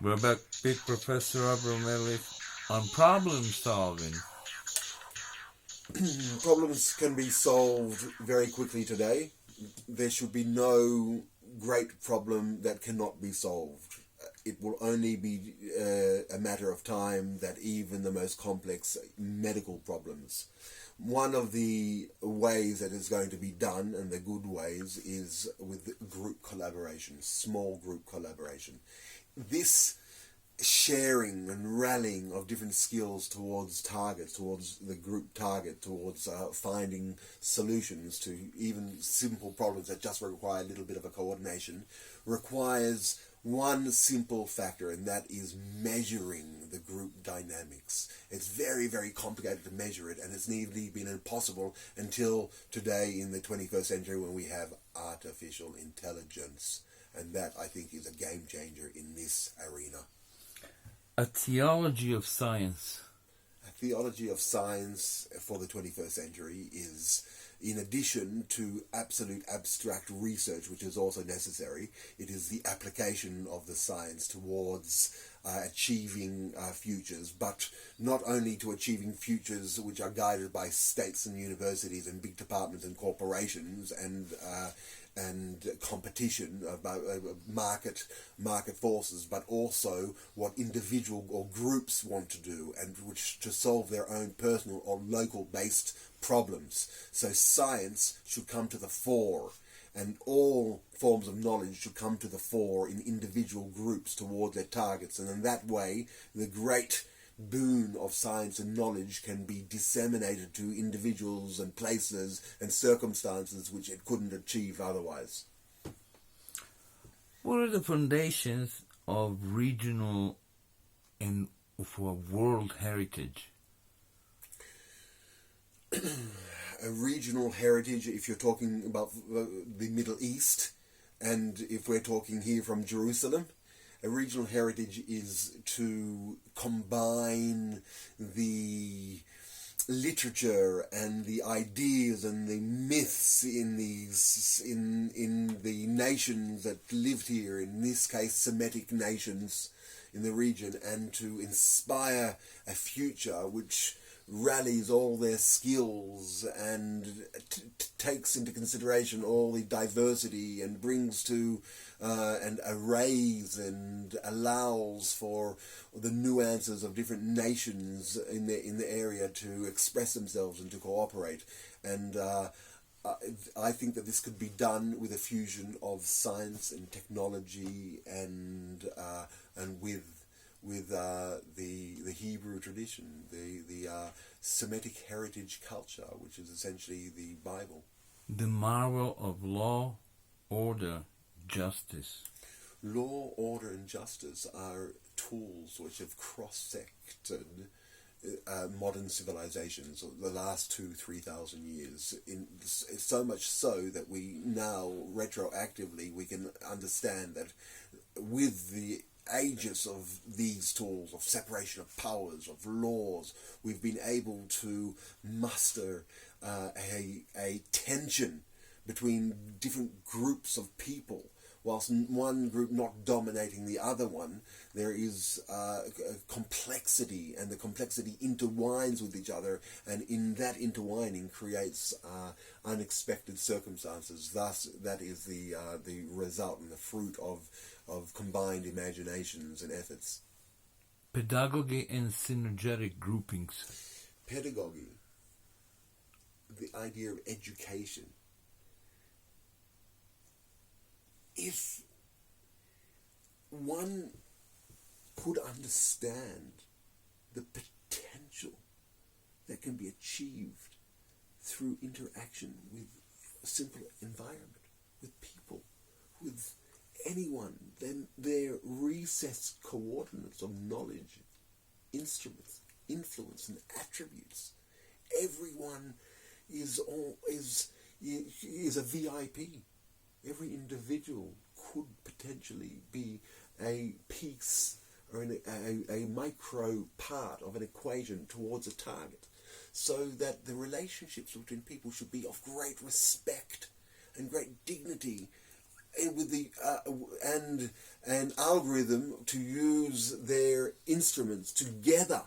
What about big Professor Abramelech on problem solving? Problems can be solved very quickly today. There should be no great problem that cannot be solved. It will only be a matter of time that even the most complex medical problems. One of the ways that is going to be done, and the good ways, is with group collaboration, small group collaboration. This sharing and rallying of different skills towards targets, towards the group target, towards finding solutions to even simple problems that just require a little bit of a coordination, requires one simple factor, and that is measuring the group dynamics. It's very, very complicated to measure it, and it's nearly been impossible until today in the 21st century when we have artificial intelligence. And that, I think, is a game changer in this arena. A theology of science. A theology of science for the 21st century is, in addition to absolute abstract research, which is also necessary, it is the application of the science towards achieving futures, but not only to achieving futures which are guided by states and universities and big departments and corporations and competition about market forces, but also what individual or groups want to do, and which to solve their own personal or local based problems. So science should come to the fore, and all forms of knowledge should come to the fore in individual groups toward their targets, and in that way the great boon of science and knowledge can be disseminated to individuals and places and circumstances which it couldn't achieve otherwise. What are the foundations of regional and for world heritage? A regional heritage, if you're talking about the Middle East, and if we're talking here from Jerusalem, a regional heritage is to combine the literature and the ideas and the myths in the nations that lived here, in this case Semitic nations in the region, and to inspire a future which rallies all their skills and takes into consideration all the diversity and brings to and arrays and allows for the nuances of different nations in the area to express themselves and to cooperate. And I think that this could be done with a fusion of science and technology and with the Hebrew tradition, the Semitic heritage culture, which is essentially the Bible. The marvel of law, order, justice. Law, order, and justice are tools which have cross-sected modern civilizations the last 2,000-3,000 years, in so much so that we now retroactively we can understand that with the aegis of these tools of separation of powers, of laws, we've been able to muster a tension between different groups of people. Whilst one group not dominating the other one, there is complexity, and the complexity intertwines with each other, and in that intertwining creates unexpected circumstances. Thus, that is the result and the fruit of combined imaginations and efforts. Pedagogy and synergetic groupings. Pedagogy, the idea of education. If one could understand the potential that can be achieved through interaction with a simple environment, with people, with anyone, then their recessed coordinates of knowledge, instruments, influence, and attributes, everyone is a VIP. Every individual could potentially be a piece or a micro part of an equation towards a target, so that the relationships between people should be of great respect and great dignity with the and an algorithm to use their instruments together